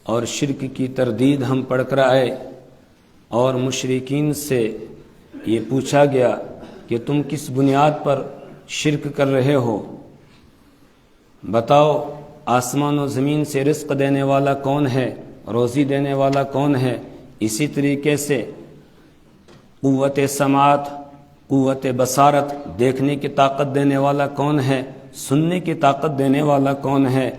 اور شرک کی تردید ہم پڑھ کر آئے، اور مشرکین سے یہ پوچھا گیا کہ تم کس بنیاد پر شرک کر رہے ہو؟ بتاؤ آسمان و زمین سے رزق دینے والا کون ہے، روزی دینے والا کون ہے؟ اسی طریقے سے قوت سماعت، قوت بصارت، دیکھنے کی طاقت دینے والا کون ہے؟ سننے کی طاقت دینے والا کون ہے؟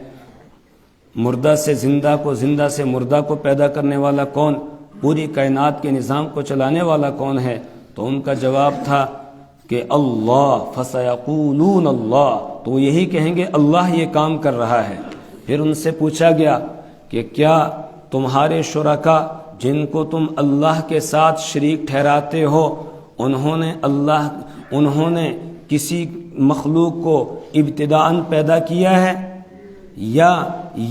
مردہ سے زندہ کو، زندہ سے مردہ کو پیدا کرنے والا کون؟ پوری کائنات کے نظام کو چلانے والا کون ہے؟ تو ان کا جواب تھا کہ اللہ، فَسَيَقُولُونَ اللَّهُ، تو یہی کہیں گے اللہ یہ کام کر رہا ہے۔ پھر ان سے پوچھا گیا کہ کیا تمہارے شرکا جن کو تم اللہ کے ساتھ شریک ٹھہراتے ہو، انہوں نے کسی مخلوق کو ابتداءً پیدا کیا ہے، یا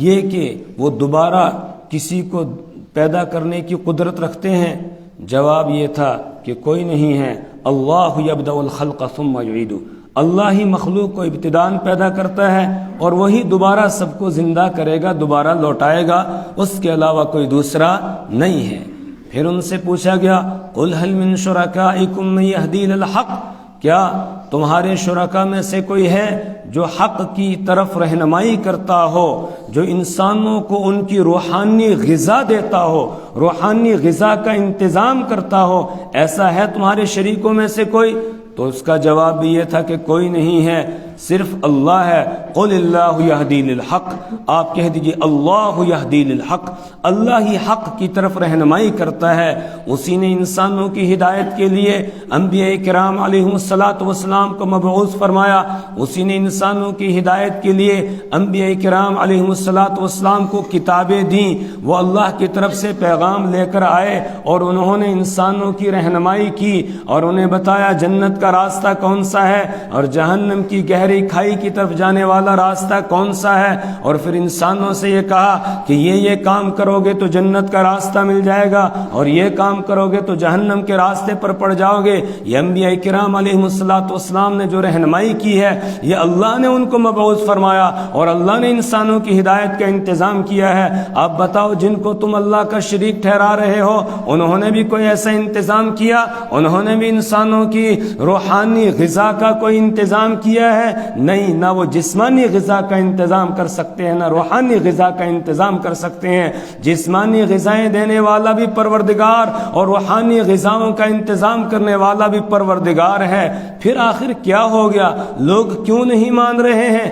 یہ کہ وہ دوبارہ کسی کو پیدا کرنے کی قدرت رکھتے ہیں؟ جواب یہ تھا کہ کوئی نہیں ہے، اللہ یبدأ الخلق ثم یعید، اللہ ہی مخلوق کو ابتداءً پیدا کرتا ہے اور وہی دوبارہ سب کو زندہ کرے گا، دوبارہ لوٹائے گا، اس کے علاوہ کوئی دوسرا نہیں ہے۔ پھر ان سے پوچھا گیا قل هل من شرکائکم من یہدی للحق، کیا تمہارے شرکا میں سے کوئی ہے جو حق کی طرف رہنمائی کرتا ہو، جو انسانوں کو ان کی روحانی غذا دیتا ہو، روحانی غذا کا انتظام کرتا ہو؟ ایسا ہے تمہارے شریکوں میں سے کوئی؟ تو اس کا جواب بھی یہ تھا کہ کوئی نہیں ہے، صرف اللہ ہے۔ قل اللہ یہدی للحق، آپ کہہ دیجئے اللہ یہدی للحق، اللہ ہی حق کی طرف رہنمائی کرتا ہے، اسی نے انسانوں کی ہدایت کے لیے انبیاء کرام علیہم السلام کو مبعوث فرمایا، اسی نے انسانوں کی ہدایت کے لیے انبیاء کرام علیہم السلام کو کتابیں دیں، وہ اللہ کی طرف سے پیغام لے کر آئے اور انہوں نے انسانوں کی رہنمائی کی اور انہیں بتایا جنت کا راستہ کون سا ہے اور جہنم کی گہری کھائی کی طرف جانے والا راستہ کون سا ہے، اور پھر انسانوں سے یہ کہا کہ یہ کام کرو گے تو جنت کا راستہ مل جائے گا اور یہ کام کرو گے تو جہنم کے راستے پر پڑ جاؤ گے۔ یہ انبیاء کرام علیہم السلام نے جو رہنمائی کی ہے، یہ اللہ نے ان کو مبعوث فرمایا اور اللہ نے انسانوں کی ہدایت کا انتظام کیا ہے۔ اب بتاؤ جن کو تم اللہ کا شریک ٹھہرا رہے ہو، انہوں نے بھی کوئی ایسا انتظام کیا؟ انہوں نے بھی انسانوں کی روحانی غذا کا کوئی انتظام کیا ہے؟ نہیں، نہ وہ جسمانی غذا کا انتظام کر سکتے ہیں، نہ روحانی غذا کا انتظام کر سکتے ہیں۔ جسمانی غذائیں دینے والا بھی پروردگار اور روحانی غذاؤں کا انتظام کرنے والا بھی پروردگار ہے۔ پھر آخر کیا ہو گیا؟ لوگ کیوں نہیں مان رہے ہیں؟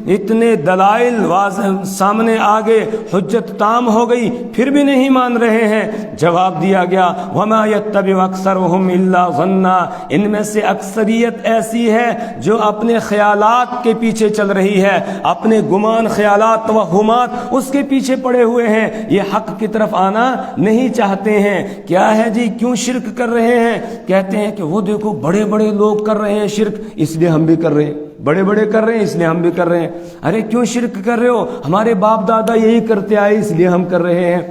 اتنے دلائل واضح سامنے آگے، حجت تام ہو گئی، پھر بھی نہیں مان رہے ہیں۔ جواب دیا گیا وما يتبع اکثرهم الا ظنا، ان میں سے اکثریت ایسی ہے جو اپنے خیالات کے پیچھے چل رہی ہے، اپنے گمان، خیالات، توہمات، اس کے پیچھے پڑے ہوئے ہیں، یہ حق کی طرف آنا نہیں چاہتے ہیں۔ کیا ہے جی، کیوں شرک کر رہے ہیں؟ کہتے ہیں کہ وہ دیکھو بڑے بڑے لوگ کر رہے ہیں شرک، اس لیے ہم بھی کر رہے ہیں، بڑے بڑے کر رہے ہیں اس لیے ہم بھی کر رہے ہیں۔ ارے کیوں شرک کر رہے ہو؟ ہمارے باپ دادا یہی کرتے آئے اس لیے ہم کر رہے ہیں۔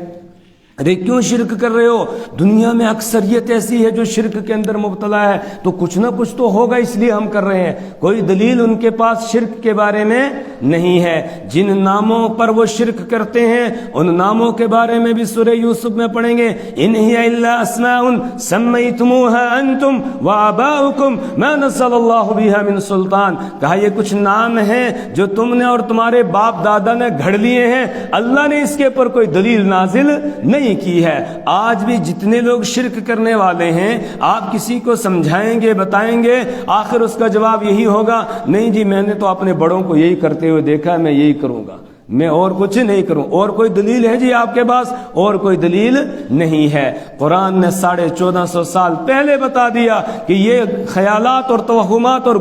ارے کیوں شرک کر رہے ہو؟ دنیا میں اکثریت ایسی ہے جو شرک کے اندر مبتلا ہے، تو کچھ نہ کچھ تو ہوگا اس لیے ہم کر رہے ہیں۔ کوئی دلیل ان کے پاس شرک کے بارے میں نہیں ہے۔ جن ناموں پر وہ شرک کرتے ہیں ان ناموں کے بارے میں بھی سورہ یوسف میں پڑھیں گے، ان ہی الا اسماء سمیتموها انتم وآباؤکم ما نزل اللہ بها من سلطان، کہا یہ کچھ نام ہیں جو تم نے اور تمہارے باپ دادا نے گھڑ لیے ہیں، اللہ نے اس کے اوپر کوئی دلیل نازل نہیں کی ہے۔ آج بھی جتنے لوگ شرک کرنے والے ہیں، آپ کسی کو سمجھائیں گے، بتائیں گے، آخر اس کا جواب یہی ہوگا نہیں جی میں نے تو اپنے بڑوں کو یہی کرتے ہوئے دیکھا ہے، میں یہی کروں گا، میں اور کچھ نہیں کروں۔ اور کوئی دلیل ہے جی آپ کے پاس؟ اور کوئی دلیل نہیں ہے۔ قرآن نے 1450 سال پہلے بتا دیا کہ یہ خیالات اور توہمات اور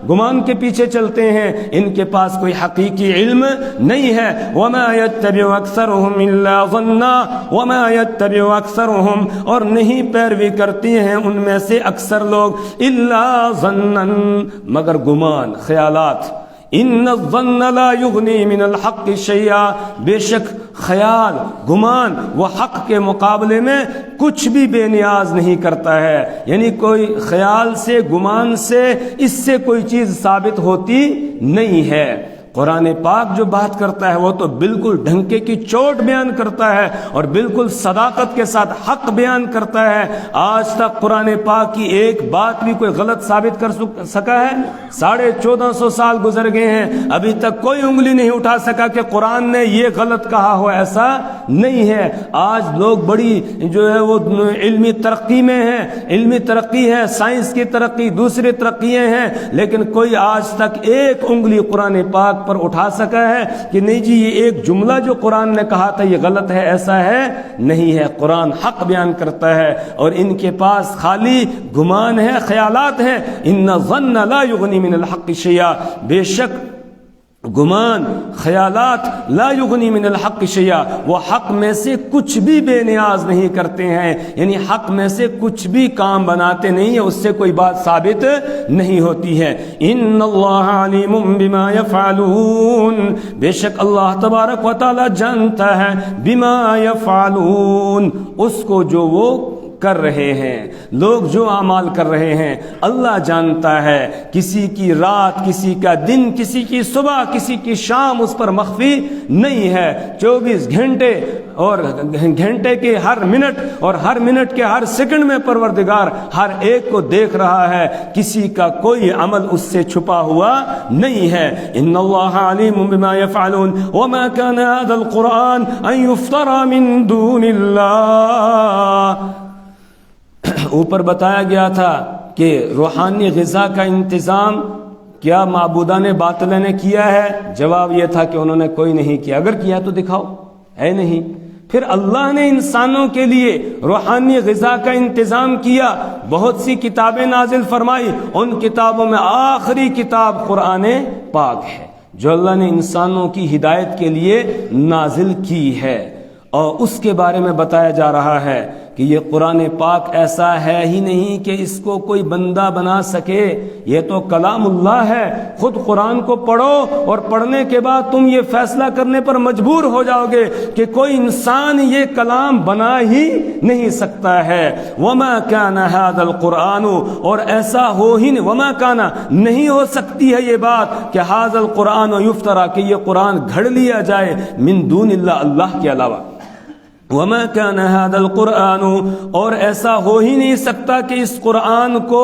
گمان کے پیچھے چلتے ہیں، ان کے پاس کوئی حقیقی علم نہیں ہے۔ وما يتبع اکثرهم الا ظنا وما يتبع اکثرهم، اور نہیں پیروی کرتی ہیں ان میں سے اکثر لوگ الا ظنا، مگر گمان، خیالات۔ ان الظن لا یغنی من الحق شیئا، بے شک خیال، گمان وہ حق کے مقابلے میں کچھ بھی بے نیاز نہیں کرتا ہے، یعنی کوئی خیال سے، گمان سے، اس سے کوئی چیز ثابت ہوتی نہیں ہے۔ قرآن پاک جو بات کرتا ہے وہ تو بالکل ڈھنکے کی چوٹ بیان کرتا ہے اور بالکل صداقت کے ساتھ حق بیان کرتا ہے۔ آج تک قرآن پاک کی ایک بات بھی کوئی غلط ثابت کر سکا ہے؟ 1450 سال گزر گئے ہیں، ابھی تک کوئی انگلی نہیں اٹھا سکا کہ قرآن نے یہ غلط کہا ہو، ایسا نہیں ہے۔ آج لوگ بڑی جو ہے وہ علمی ترقی میں ہیں، علمی ترقی ہے، سائنس کی ترقی، دوسری ترقیاں ہیں، لیکن کوئی آج تک ایک انگلی قرآن پاک پر اٹھا سکا ہے کہ نہیں جی یہ ایک جملہ جو قرآن نے کہا تھا یہ غلط ہے، ایسا ہے نہیں ہے۔ قرآن حق بیان کرتا ہے اور ان کے پاس خالی گمان ہے، خیالات ہیں۔ ان الظن لا یغنی من الحق شیئا، بے شک گمان، خیالات لا یغنی من الحق شیئا، وہ حق میں سے کچھ بھی بے نیاز نہیں کرتے ہیں، یعنی حق میں سے کچھ بھی کام بناتے نہیں ہیں، اس سے کوئی بات ثابت نہیں ہوتی ہے۔ ان اللہ علیم بما یفعلون، بے شک اللہ تبارک و تعالی جانتا ہے بما یفعلون، اس کو جو وہ کر رہے ہیں، لوگ جو اعمال کر رہے ہیں اللہ جانتا ہے۔ کسی کی رات، کسی کا دن، کسی کی صبح، کسی کی شام اس پر مخفی نہیں ہے۔ 24 گھنٹے اور گھنٹے کے ہر منٹ اور ہر منٹ کے ہر سیکنڈ میں پروردگار ہر ایک کو دیکھ رہا ہے، کسی کا کوئی عمل اس سے چھپا ہوا نہیں ہے۔ ان اللہ علیم بما یفعلون وما كان هذا القرآن ان يفترى من دون اللہ۔ اوپر بتایا گیا تھا کہ روحانی غذا کا انتظام کیا معبودان باطلہ نے کیا ہے؟ جواب یہ تھا کہ انہوں نے کوئی نہیں کیا۔ اگر کیا تو دکھاؤ، ہے نہیں۔ پھر اللہ نے انسانوں کے لیے روحانی غذا کا انتظام کیا، بہت سی کتابیں نازل فرمائی، ان کتابوں میں آخری کتاب قرآن پاک ہے جو اللہ نے انسانوں کی ہدایت کے لیے نازل کی ہے، اور اس کے بارے میں بتایا جا رہا ہے کہ یہ قرآن پاک ایسا ہے ہی نہیں کہ اس کو کوئی بندہ بنا سکے، یہ تو کلام اللہ ہے۔ خود قرآن کو پڑھو اور پڑھنے کے بعد تم یہ فیصلہ کرنے پر مجبور ہو جاؤ گے کہ کوئی انسان یہ کلام بنا ہی نہیں سکتا ہے۔ وما كان هذا القرآن، اور ایسا ہو ہی نہیں، وما كان نہیں ہو سکتی ہے یہ بات کہ هذا القرآن یفترا، کہ یہ قرآن گھڑ لیا جائے من دون اللہ، اللہ کے علاوہ۔ وما كان هذا القرآن، اور ایسا ہو ہی نہیں سکتا کہ اس قرآن کو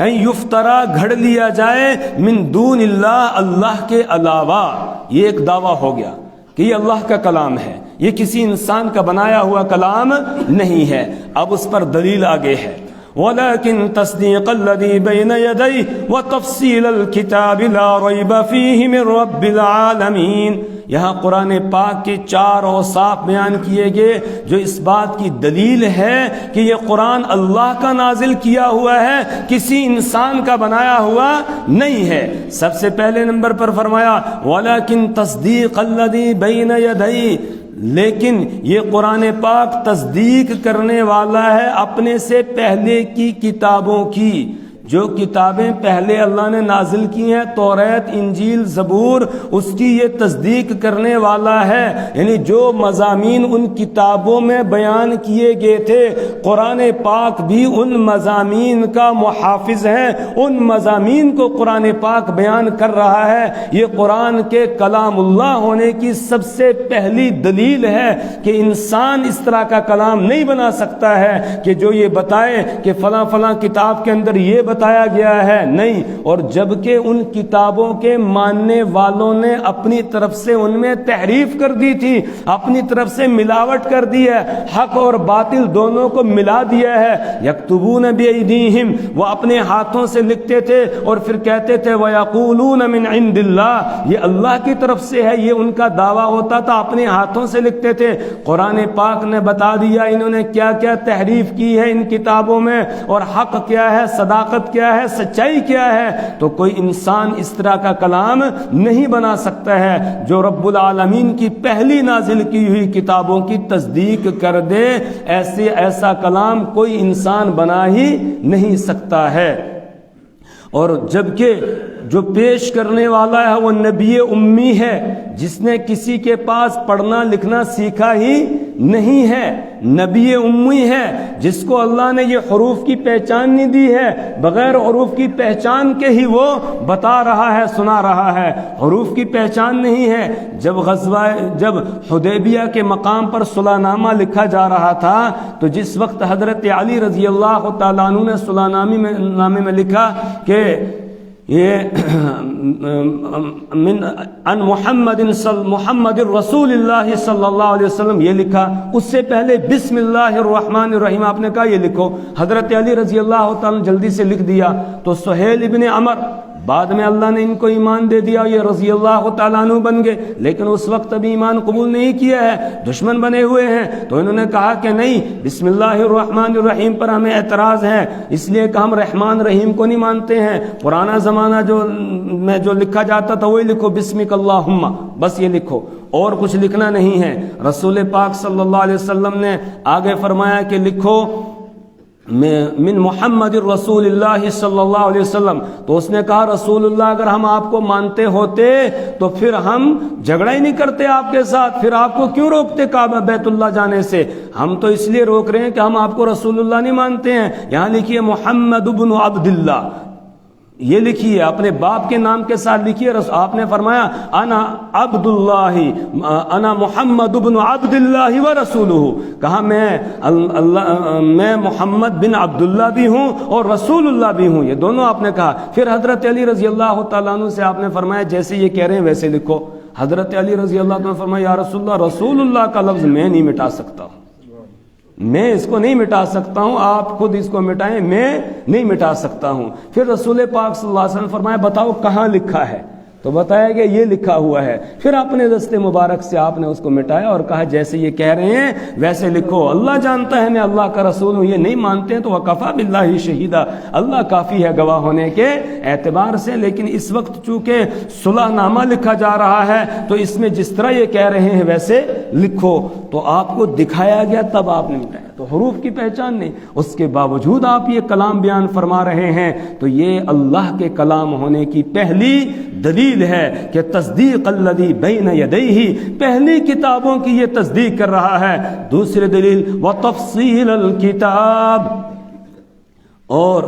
یفترا گھڑ لیا جائے من دون اللہ، اللہ کے علاوہ۔ یہ ایک دعویٰ ہو گیا کہ یہ اللہ کا کلام ہے، یہ کسی انسان کا بنایا ہوا کلام نہیں ہے۔ اب اس پر دلیل آگے ہے، وَلَكِن تَصْدِيقَ الَّذِي بَيْنَ يَدَيْهِ وَتَفْصِيلَ الْكِتَابِ لَا رَيْبَ فِيهِ مِنْ رَبِّ الْعَالَمِينَ۔ یہاں قرآن پاک کے 4 اوصاف بیان کیے گئے جو اس بات کی دلیل ہے کہ یہ قرآن اللہ کا نازل کیا ہوا ہے، کسی انسان کا بنایا ہوا نہیں ہے۔ سب سے پہلے نمبر پر فرمایا وَلَكِن تَصْدِيقَ الَّذِي بَيْنَ يَدَيْهِ، لیکن یہ قرآن پاک تصدیق کرنے والا ہے اپنے سے پہلے کی کتابوں کی۔ جو کتابیں پہلے اللہ نے نازل کی ہیں، توریت، انجیل، زبور، اس کی یہ تصدیق کرنے والا ہے۔ یعنی جو مضامین ان کتابوں میں بیان کیے گئے تھے، قرآن پاک بھی ان مضامین کا محافظ ہے، ان مضامین کو قرآن پاک بیان کر رہا ہے۔ یہ قرآن کے کلام اللہ ہونے کی سب سے پہلی دلیل ہے کہ انسان اس طرح کا کلام نہیں بنا سکتا ہے کہ جو یہ بتائے کہ فلاں فلاں کتاب کے اندر یہ بتایا گیا ہے، نہیں۔ اور جبکہ ان کتابوں کے ماننے والوں نے اپنی طرف سے ان میں تحریف کر دی تھی، اپنی طرف سے ملاوٹ کر دی ہے، حق اور باطل دونوں کو ملا دیا ہے۔ یکتبون بایدیہم، وہ اپنے ہاتھوں سے لکھتے تھے اور پھر کہتے تھے ویقولون من عند اللہ، یہ اللہ کی طرف سے ہے، یہ ان کا دعویٰ ہوتا تھا، اپنے ہاتھوں سے لکھتے تھے۔ قرآن پاک نے بتا دیا انہوں نے کیا کیا تحریف کی ہے ان کتابوں میں، اور حق کیا ہے، صداقت کیا ہے، سچائی کیا ہے۔ تو کوئی انسان اس طرح کا کلام نہیں بنا سکتا ہے جو رب العالمین کی پہلی نازل کی ہوئی کتابوں کی تصدیق کر دے، ایسا کلام کوئی انسان بنا ہی نہیں سکتا ہے۔ اور جبکہ جو پیش کرنے والا ہے وہ نبی امی ہے، جس نے کسی کے پاس پڑھنا لکھنا سیکھا ہی نہیں ہے, نبی امی ہے جس کو اللہ نے یہ حروف کی پہچان نہیں دی ہے, بغیر حروف کی پہچان کے ہی وہ بتا رہا ہے, سنا رہا ہے. حروف کی پہچان نہیں ہے. جب حدیبیہ کے مقام پر صلح نامہ لکھا جا رہا تھا تو جس وقت حضرت علی رضی اللہ تعالیٰ عنہ نے صلح نامے میں لکھا کہ یہ من ان محمد رسول اللہ صلی اللہ علیہ وسلم یہ لکھا, اس سے پہلے بسم اللہ الرحمن الرحیم آپ نے کہا یہ لکھو. حضرت علی رضی اللہ تعالیٰ نے جلدی سے لکھ دیا تو سہیل ابن عمر, بعد میں اللہ نے ان کو ایمان دے دیا, یہ رضی اللہ تعالیٰ عنہ بن گئے, لیکن اس وقت ابھی ایمان قبول نہیں کیا ہے, دشمن بنے ہوئے ہیں. تو انہوں نے کہا کہ نہیں, بسم اللہ الرحمن الرحیم پر ہمیں اعتراض ہے, اس لیے کہ ہم رحمان رحیم کو نہیں مانتے ہیں. پرانا زمانہ جو لکھا جاتا تھا وہی لکھو, بسمک اللہم, بس یہ لکھو, اور کچھ لکھنا نہیں ہے. رسول پاک صلی اللہ علیہ وسلم نے آگے فرمایا کہ لکھو من محمد رسول اللہ صلی اللہ علیہ وسلم. تو اس نے کہا رسول اللہ اگر ہم آپ کو مانتے ہوتے تو پھر ہم جھگڑا ہی نہیں کرتے آپ کے ساتھ, پھر آپ کو کیوں روکتے کعبہ بیت اللہ جانے سے. ہم تو اس لیے روک رہے ہیں کہ ہم آپ کو رسول اللہ نہیں مانتے ہیں. یہاں لکھیے محمد بن عبداللہ, یہ لکھیے اپنے باپ کے نام کے ساتھ لکھیے. آپ نے فرمایا انا عبداللہ, انا محمد بن عبداللہ و رسولہ, کہا میں محمد بن عبداللہ بھی ہوں اور رسول اللہ بھی ہوں, یہ دونوں آپ نے کہا. پھر حضرت علی رضی اللہ تعالیٰ عنہ سے آپ نے فرمایا جیسے یہ کہہ رہے ہیں ویسے لکھو. حضرت علی رضی اللہ تعالیٰ نے فرمایا یا رسول اللہ کا لفظ میں نہیں مٹا سکتا, میں اس کو نہیں مٹا سکتا ہوں, آپ خود اس کو مٹائیں, میں نہیں مٹا سکتا ہوں. پھر رسول پاک صلی اللہ علیہ وسلم فرمایا بتاؤ کہاں لکھا ہے, تو بتایا کہ یہ لکھا ہوا ہے. پھر اپنے دست مبارک سے آپ نے اس کو مٹایا اور کہا جیسے یہ کہہ رہے ہیں ویسے لکھو. اللہ جانتا ہے میں اللہ کا رسول ہوں, یہ نہیں مانتے ہیں تو وکفیٰ باللہ شہیدا, اللہ کافی ہے گواہ ہونے کے اعتبار سے. لیکن اس وقت چونکہ صلح نامہ لکھا جا رہا ہے تو اس میں جس طرح یہ کہہ رہے ہیں ویسے لکھو, تو آپ کو دکھایا گیا تب آپ نے مٹایا. تو حروف کی پہچان نہیں, اس کے باوجود آپ یہ کلام بیان فرما رہے ہیں, تو یہ اللہ کے کلام ہونے کی پہلی دلیل ہے کہ تصدیق الذی بین یدیہ, پہلی کتابوں کی یہ تصدیق کر رہا ہے. دوسری دلیل وتفصیل الکتاب, اور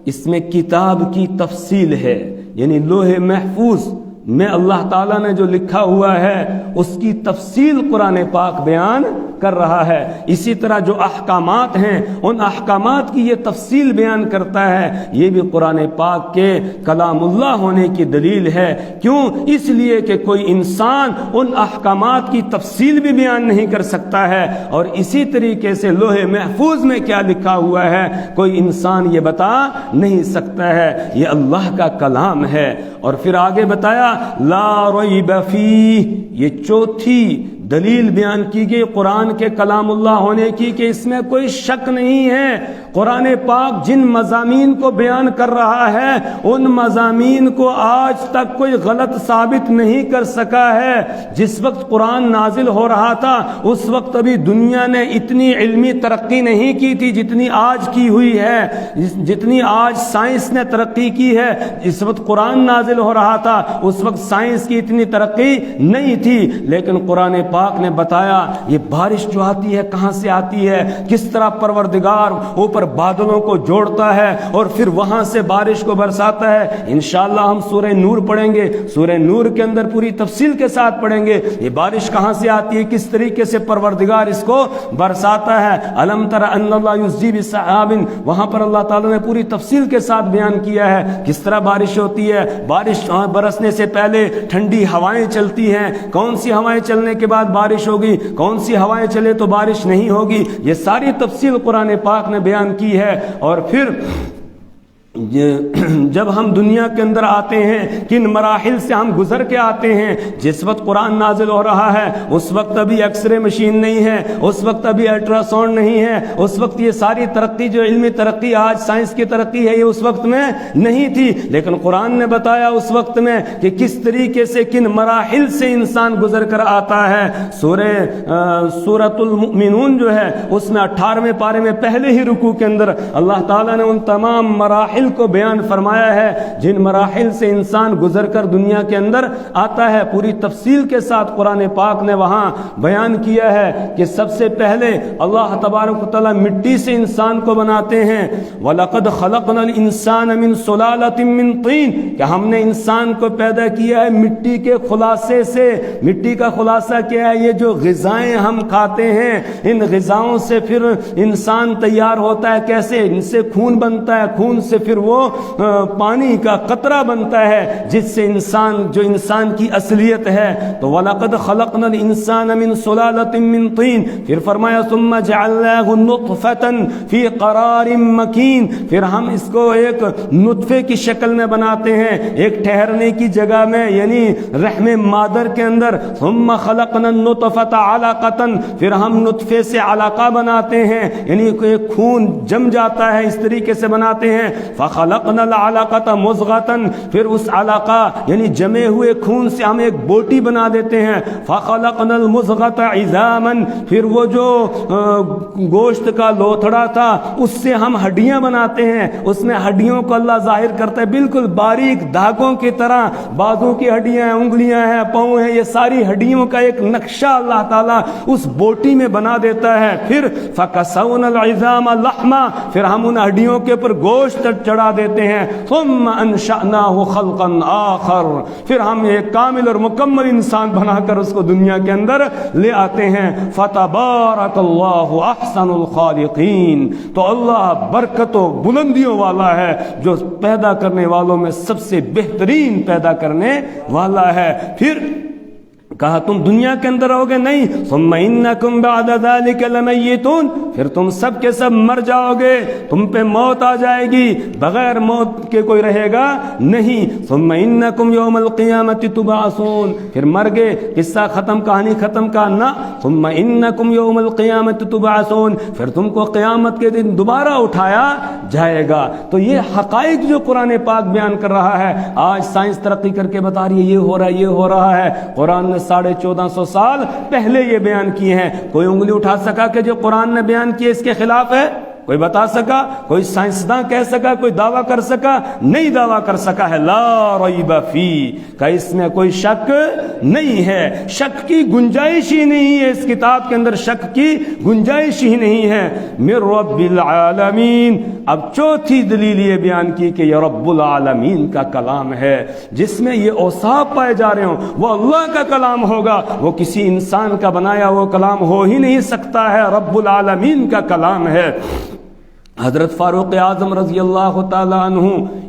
اس میں کتاب کی تفصیل ہے, یعنی لوح محفوظ میں اللہ تعالیٰ نے جو لکھا ہوا ہے اس کی تفصیل قرآن پاک بیان کر رہا ہے. اسی طرح جو احکامات ہیں ان احکامات کی یہ تفصیل بیان کرتا ہے, یہ بھی قرآن پاک کے کلام اللہ ہونے کی دلیل ہے. کیوں؟ اس لیے کہ کوئی انسان ان احکامات کی تفصیل بھی بیان نہیں کر سکتا ہے, اور اسی طریقے سے لوح محفوظ میں کیا لکھا ہوا ہے کوئی انسان یہ بتا نہیں سکتا ہے, یہ اللہ کا کلام ہے. اور پھر آگے بتایا لا ریب فیہ, یہ چوتھی دلیل بیان کی گئی قرآن کے کلام اللہ ہونے کی کہ اس میں کوئی شک نہیں ہے. قرآن پاک جن مضامین کو بیان کر رہا ہے ان مضامین کو آج تک کوئی غلط ثابت نہیں کر سکا ہے. جس وقت قرآن نازل ہو رہا تھا اس وقت ابھی دنیا نے اتنی علمی ترقی نہیں کی تھی جتنی آج کی ہوئی ہے, جتنی آج سائنس نے ترقی کی ہے. جس وقت قرآن نازل ہو رہا تھا اس وقت سائنس کی اتنی ترقی نہیں تھی, لیکن قرآن پاک نے بتایا یہ بارش جو آتی ہے کہاں سے آتی ہے, کس طرح پروردگار اوپر بادلوں کو جوڑتا ہے اور پھر وہاں سے بارش کو برساتا ہے. انشاءاللہ ہم سورہ نور پڑھیں گے, سورہ نور کے اندر پوری تفصیل کے ساتھ پڑھیں گے یہ بارش کہاں سے آتی ہے, کس طریقے سے پروردگار اس کو برساتا ہے. الم تر ان اللہ یزجی بسحاب, وہاں پر اللہ تعالیٰ نے پوری تفصیل کے ساتھ بیان کیا ہے کس طرح بارش ہوتی ہے. بارش برسنے سے پہلے ٹھنڈی ہوائیں چلتی ہیں, کون سی ہوائیں چلنے کے بعد بارش ہوگی, کون سی ہوائیں چلے تو بارش نہیں ہوگی, یہ ساری تفصیل قرآن پاک نے بیان کی ہے. اور پھر جب ہم دنیا کے اندر آتے ہیں کن مراحل سے ہم گزر کے آتے ہیں. جس وقت قرآن نازل ہو رہا ہے اس وقت ابھی ایکس رے مشین نہیں ہے, اس وقت ابھی الٹرا ساؤنڈ نہیں ہے, اس وقت یہ ساری ترقی جو علمی ترقی آج سائنس کی ترقی ہے یہ اس وقت میں نہیں تھی. لیکن قرآن نے بتایا اس وقت میں کہ کس طریقے سے کن مراحل سے انسان گزر کر آتا ہے. سورۃ المؤمنون جو ہے اس میں 18ویں پارے میں پہلے ہی رکوع کے اندر اللہ تعالیٰ نے ان تمام مراحل مراحل کو بیان فرمایا ہے، جن مراحل سے انسان گزر کر دنیا کے اندر آتا ہے، پوری تفصیل کے ساتھ قرآن پاک نے وہاں بیان کیا ہے کہ سب سے پہلے اللہ تبارک و تعالیٰ مٹی سے انسان کو بناتے ہیں، وَلَقَدْ خَلَقْنَا الْإِنسَانَ مِنْ صُلَالَةٍ مِّن طِينٍ، کہ ہم نے انسان کو پیدا کیا ہے مٹی کے خلاصے سے۔ مٹی کا خلاصہ کیا ہے؟ یہ جو غذائیں ہم کھاتے ہیں، ان غذاؤں سے پھر انسان تیار ہوتا ہے۔ کیسے؟ ان سے خون بنتا ہے، خون سے پھر وہ پانی کا قطرہ بنتا ہے جس سے انسان، جو انسان کی اصلیت ہے۔ تو وَلَقَدْ خَلَقْنَا الْإِنسَانَ مِنْ صُلَالَةٍ مِّن طِينٍ، پھر فرمایا ثُمَّ جَعَلْنَاهُ نُطْفَةً فِي قَرَارٍ مَّكِينٍ، پھر ہم اس کو ایک نطفے کی شکل میں بناتے ہیں، ایک ٹھہرنے کی جگہ میں، یعنی رحم مادر کے اندر۔ ثُمَّ خَلَقْنَا النُّطْفَةَ عَلَقَةً، پھر ہم نطفے سے علقہ بناتے ہیں، یعنی ایک خون جم جاتا ہے، اس طریقے سے بناتے ہیں۔ فَخَلَقْنَا الْعَلَقَةَ مُضْغَةً، پھر اس علقہ یعنی جمے ہوئے خون سے ہم ایک بوٹی بنا دیتے ہیں۔ فَخَلَقْنَا الْمُضْغَةَ عِظَامًا، پھر وہ جو گوشت کا لوتھڑا تھا اس سے ہم ہڈیاں بناتے ہیں، اس میں ہڈیوں کو اللہ ظاہر کرتا ہے بالکل باریک دھاگوں کی طرح، بازو کی ہڈیاں ہیں، انگلیاں ہیں، پاؤں ہیں، یہ ساری ہڈیوں کا ایک نقشہ اللہ تعالیٰ اس بوٹی میں بنا دیتا ہے۔ پھر فَكَسَوْنَا الْعِظَامَ لَحْمًا، پھر ہم ان ہڈیوں کے اوپر گوشت چڑھا دیتے ہیں۔ ثُمَّ أَنشَأْنَاهُ خَلْقًا آخَرَ، پھر ہم ایک کامل اور مکمل انسان بنا کر اس کو دنیا کے اندر لے آتے ہیں۔ فَتَبَارَكَ اللَّهُ أَحْسَنُ الْخَالِقِينَ، تو اللہ برکت و بلندیوں والا ہے، جو پیدا کرنے والوں میں سب سے بہترین پیدا کرنے والا ہے۔ پھر کہا تم دنیا کے اندر رہو گے؟ نہیں۔ ثم انکم بعد ذلک لمیتون، پھر تم سب کے سب مر جاؤ گے، تم پہ موت آ جائے گی، بغیر موت کے کوئی رہے گا نہیں۔ ثم انکم یوم القیامت تبعثون، پھر مر گئے، قصہ ختم، کہانی ختم کا نہ۔ ثم انکم یوم القیامت تبعثون، پھر تم کو قیامت کے دن دوبارہ اٹھایا جائے گا۔ تو یہ حقائق جو قرآن پاک بیان کر رہا ہے، آج سائنس ترقی کر کے بتا رہی ہے یہ ہو رہا ہے، یہ ہو رہا ہے، قرآن نے 1450 سال پہلے یہ بیان کیے ہیں۔ کوئی انگلی اٹھا سکا کہ جو قرآن نے بیان کیے اس کے خلاف ہے؟ کوئی بتا سکا؟ کوئی سائنسداں کہہ سکا؟ کوئی دعویٰ کر سکا؟ نہیں دعویٰ کر سکا ہے۔ لا ریب فی، کہ اس میں کوئی شک نہیں ہے، شک کی گنجائش ہی نہیں ہے، اس کتاب کے اندر شک کی گنجائش ہی نہیں ہے۔ من رب العالمین، اب چوتھی دلیل یہ بیان کی کہ یہ رب العالمین کا کلام ہے، جس میں یہ اوصاف پائے جا رہے ہوں، وہ اللہ کا کلام ہوگا، وہ کسی انسان کا بنایا وہ کلام ہو ہی نہیں سکتا ہے، رب العالمین کا کلام ہے۔ حضرت فاروق اعظم رضی اللہ تعالی عنہ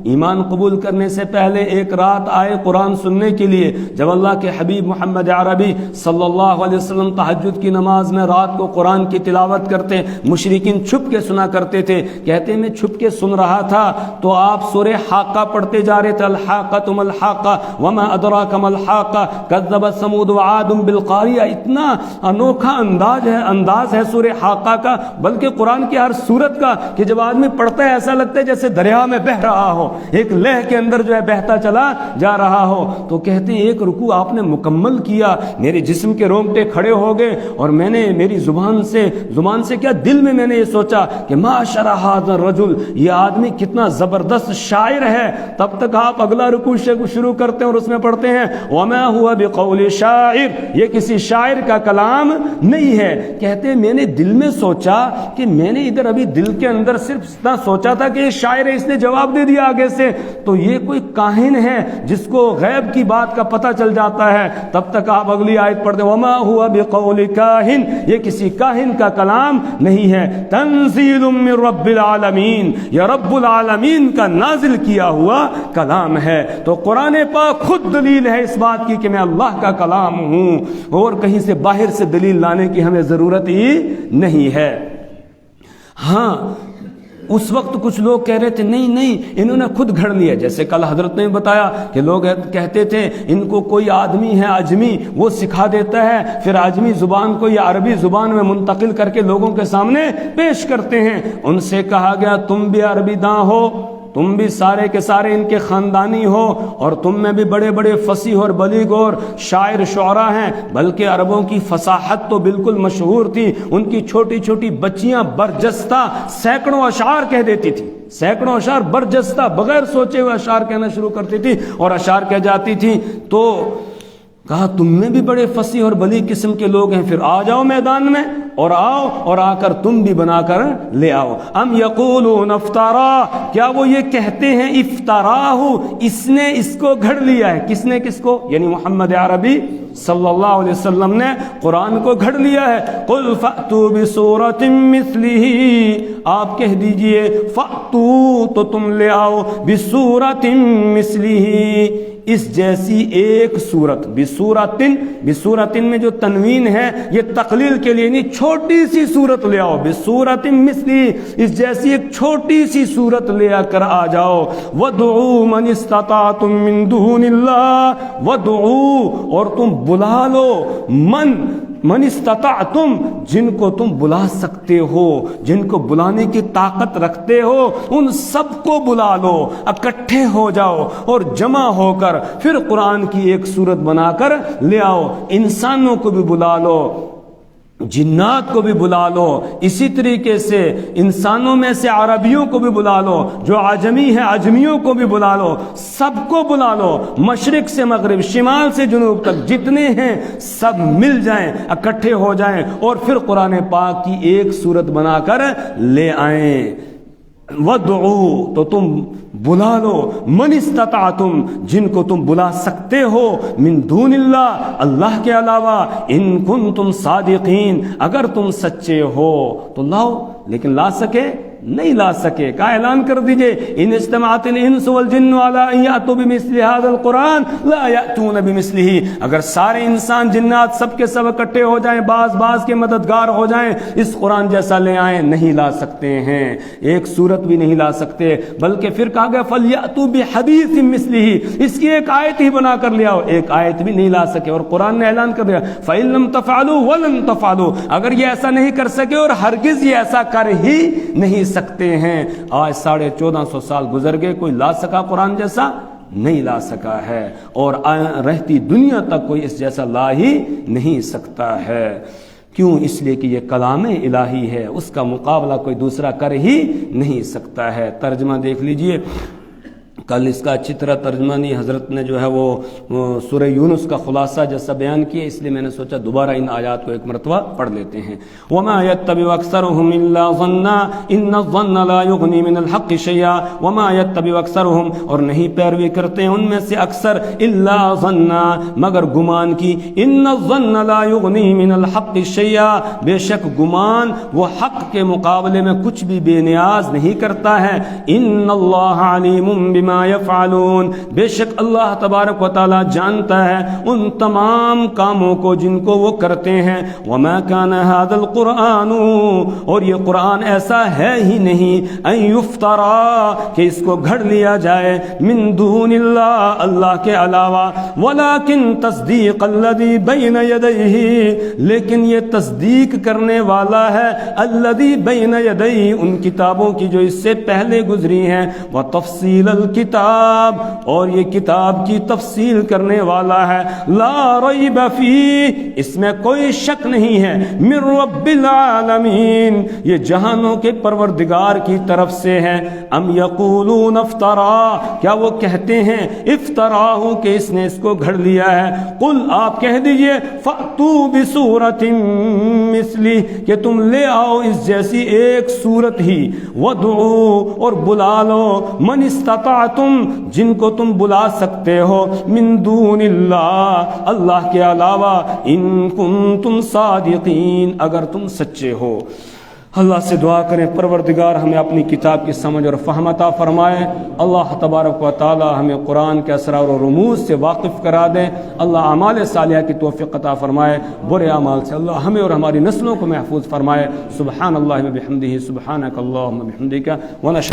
ایمان قبول کرنے سے پہلے ایک رات آئے قرآن سننے کے لیے، جب اللہ کے حبیب محمد عربی صلی اللہ علیہ وسلم تہجد کی نماز میں رات کو قرآن کی تلاوت کرتے، مشرکین چھپ کے سنا کرتے تھے۔ کہتے میں چھپ کے سن رہا تھا تو آپ سورہ حاقہ پڑھتے جا رہے تھے، الحاقۃ ما الحاقہ وما ادراک ما الحاقہ کذبت ثمود وعاد بالقاریہ۔ اتنا انوکھا انداز ہے سورہ حاقہ کا، بلکہ قرآن کی ہر سورت کا، کہ جب آدمی پڑھتا ہے ایسا لگتا ہے جیسے دریا میں بہہ رہا ہو، ایک لہر کے اندر جو ہے بہتا چلا جا رہا ہو۔ تو کہتے ہیں ایک رکوع آپ نے مکمل کیا، میرے جسم کے رونگٹے کھڑے ہو گئے، اور میں نے میری زبان سے کیا دل میں نے یہ سوچا کہ ما شرح ھذا الرجل، یہ آدمی کتنا زبردست شاعر ہے۔ تب تک آپ اگلا رکوع شروع کرتے ہیں اور اس میں پڑھتے ہیں وما هو بقول شاعر، یہ کسی شاعر کا کلام نہیں ہے۔ کہتے ہیں میں نے دل میں سوچا کہ میں نے ادھر ابھی دل کے اندر صرف اتنا سوچا تھا کہ یہ شاعر ہے، اس نے جواب دے دیا آگے سے، تو یہ کوئی کاہن ہے جس کو غیب کی بات کا پتہ چل جاتا ہے۔ تب تک آپ اگلی آیت پڑھتے وما هو بقول کاہن، یہ کسی کاہن کا کلام نہیں ہے، تنزیل من رب العالمین، یہ رب العالمین کا نازل کیا ہوا کلام ہے۔ تو قرآن پاک خود دلیل ہے اس بات کی کہ میں اللہ کا کلام ہوں، اور کہیں سے باہر سے دلیل لانے کی ہمیں ضرورت ہی نہیں ہے۔ ہاں اس وقت کچھ لوگ کہہ رہے تھے نہیں انہوں نے خود گھڑ لیا، جیسے کل حضرت نے بتایا کہ لوگ کہتے تھے ان کو کوئی آدمی ہے اجمی، وہ سکھا دیتا ہے، پھر اجمی زبان کو یا عربی زبان میں منتقل کر کے لوگوں کے سامنے پیش کرتے ہیں۔ ان سے کہا گیا تم بھی عربی داں ہو، تم بھی سارے کے سارے ان کے خاندانی ہو اور تم میں بھی بڑے بڑے فصیح اور بلیغ اور شاعر شعراء ہیں، بلکہ عربوں کی فصاحت تو بالکل مشہور تھی، ان کی چھوٹی چھوٹی بچیاں برجستہ سینکڑوں اشعار کہہ دیتی تھی، سینکڑوں اشعار برجستہ بغیر سوچے ہوئے اشعار کہنا شروع کرتی تھی اور اشعار کہہ جاتی تھی۔ تو کہا تم میں بھی بڑے فصیح اور بلیغ قسم کے لوگ ہیں، پھر آ جاؤ میدان میں اور آؤ اور آ کر تم بھی بنا کر لے آؤ۔ ام یقولون افطرا، کیا وہ یہ کہتے ہیں افطراہ، اس نے اس کو گھڑ لیا ہے۔ کس نے کس کو؟ یعنی محمد عربی صلی اللہ علیہ وسلم نے قرآن کو گھڑ لیا ہے۔ قل فأتوا بسورۃ مثلہ، آپ کہہ دیجئے فأتوا، تو تم لے آؤ، بسورۃ مثلہ، اس جیسی ایک صورت۔ بسورتن میں جو تنوین ہے یہ تقلیل کے لیے نہیں، چھوٹی سی صورت لے آؤ، بسورت مثلی، اس جیسی ایک چھوٹی سی صورت لے آ کر آ جاؤ۔ وَادْعُوا مَنِ اسْتَطَعْتُم مِّن دُونِ اللَّهِ، وَادْعُوا، اور تم بلا لو، من استطعتم، جن کو تم بلا سکتے ہو، جن کو بلانے کی طاقت رکھتے ہو، ان سب کو بلا لو، اکٹھے ہو جاؤ اور جمع ہو کر پھر قرآن کی ایک صورت بنا کر لے آؤ۔ انسانوں کو بھی بلا لو، جنات کو بھی بلا لو، اسی طریقے سے انسانوں میں سے عربیوں کو بھی بلا لو، جو عجمی ہیں عجمیوں کو بھی بلا لو، سب کو بلا لو، مشرق سے مغرب، شمال سے جنوب تک جتنے ہیں سب مل جائیں، اکٹھے ہو جائیں اور پھر قرآن پاک کی ایک صورت بنا کر لے آئیں۔ وَادْعُوا، تو تم بلا لو، من استطعتم، جن کو تم بلا سکتے ہو، من دون اللہ، اللہ کے علاوہ، ان کنتم صادقین، اگر تم سچے ہو تو لاؤ، لیکن لا سکے نہیں لا سکے کا اعلان کر دیجئے، ان اجتمعت الانس والجن علی ان یاتوا بمثل هذا القرآن لا یاتون بمثلہ، اگر سارے انسان جنات سب کے سب اکٹھے ہو جائیں، بعض کے مددگار ہو جائیں، اس قرآن جیسا لے آئیں، نہیں لا سکتے ہیں، ایک صورت بھی نہیں لا سکتے، بلکہ پھر کہا گیا فلیاتوا بحدیث مثلہ، اس کی ایک آیت ہی بنا کر لے آؤ، ایک آیت بھی نہیں لا سکے، اور قرآن نے اعلان کر دیا فإن لم تفعلوا ولن تفعلوا، اگر یہ ایسا نہیں کر سکے اور ہرگز یہ ایسا کر ہی نہیں سکتے ہیں۔ آج 1450 سال گزر گئے، کوئی لا سکا قرآن جیسا؟ نہیں لا سکا ہے، اور رہتی دنیا تک کوئی اس جیسا لا ہی نہیں سکتا ہے۔ کیوں؟ اس لیے کہ یہ کلام الہی ہے، اس کا مقابلہ کوئی دوسرا کر ہی نہیں سکتا ہے۔ ترجمہ دیکھ لیجئے، کل اس کا اچھی طرح ترجمہ نہیں، حضرت نے جو ہے وہ سورہ یونس کا خلاصہ جیسا بیان کیا، اس لیے میں نے سوچا دوبارہ ان آیات کو ایک مرتبہ پڑھ لیتے ہیں۔ وَمَا يَتَّبِعُ أَكْثَرُهُمْ إِلَّا ظَنًّا إِنَّ الظَّنَّ لَا يُغْنِي مِنَ الْحَقِّ شَيْئًا وَمَا يَتَّبِعُ أَكْثَرُهُمْ، اور نہیں پیروی کرتے ہیں ان میں سے اکثر، إِلَّا ظَنًّا، مگر گمان کی، إِنَّ الظَّنَّ لَا يُغْنِي مِنَ الْحَقِّ شَيْئًا، بے شک گمان وہ حق کے مقابلے میں کچھ بھی بے نیاز نہیں کرتا ہے۔ إِنَّ اللَّهَ عَلِيمٌ بِمَا یفعلون، بے شک اللہ تبارک و تعالی جانتا ہے ان تمام کاموں کو جن کو وہ کرتے ہیں۔ وما کان ھذا القرآن، اور یہ قرآن ایسا ہے ہی نہیں، ان یفترا، کہ اس کو گھڑ لیا جائے، من دون اللہ، اللہ کے علاوہ، ولکن تصدیق الذی بین یدیہ، لیکن یہ تصدیق کرنے والا ہے الذی بین یدیہ، ان کتابوں کی جو اس سے پہلے گزری ہیں، وتفصیل کتاب، اور یہ کتاب کی تفصیل کرنے والا ہے، لا ریب فیہ، اس میں کوئی شک نہیں ہے، من رب العالمین، یہ جہانوں کے پروردگار کی طرف سے ہے۔ ام یقولون افطرا، کیا وہ کہتے ہیں افطراہ، کہ اس نے اس کو گھڑ لیا ہے، قل آپ کہہ دیجئے فأتوا بسورۃ مثلہ، کہ تم لے آؤ اس جیسی ایک سورت ہی، وادعوا، اور بلا لو، من استطعتم، جن کو تم بلا سکتے ہو، من دون اللہ، اللہ کے علاوہ، ان کنتم صادقین، اگر تم سچے ہو۔ اللہ سے دعا کریں پروردگار ہمیں اپنی کتاب کی سمجھ اور فہم عطا فرمائے، اللہ تبارک و تعالی ہمیں قرآن کے اسرار و رموز سے واقف کرا دیں، اللہ اعمال صالحہ کی توفیق عطا فرمائے، برے اعمال سے اللہ ہمیں اور ہماری نسلوں کو محفوظ فرمائے۔ سبحان اللہ و بحمدہ، سبحانک اللہم و بحمدک، ونشہد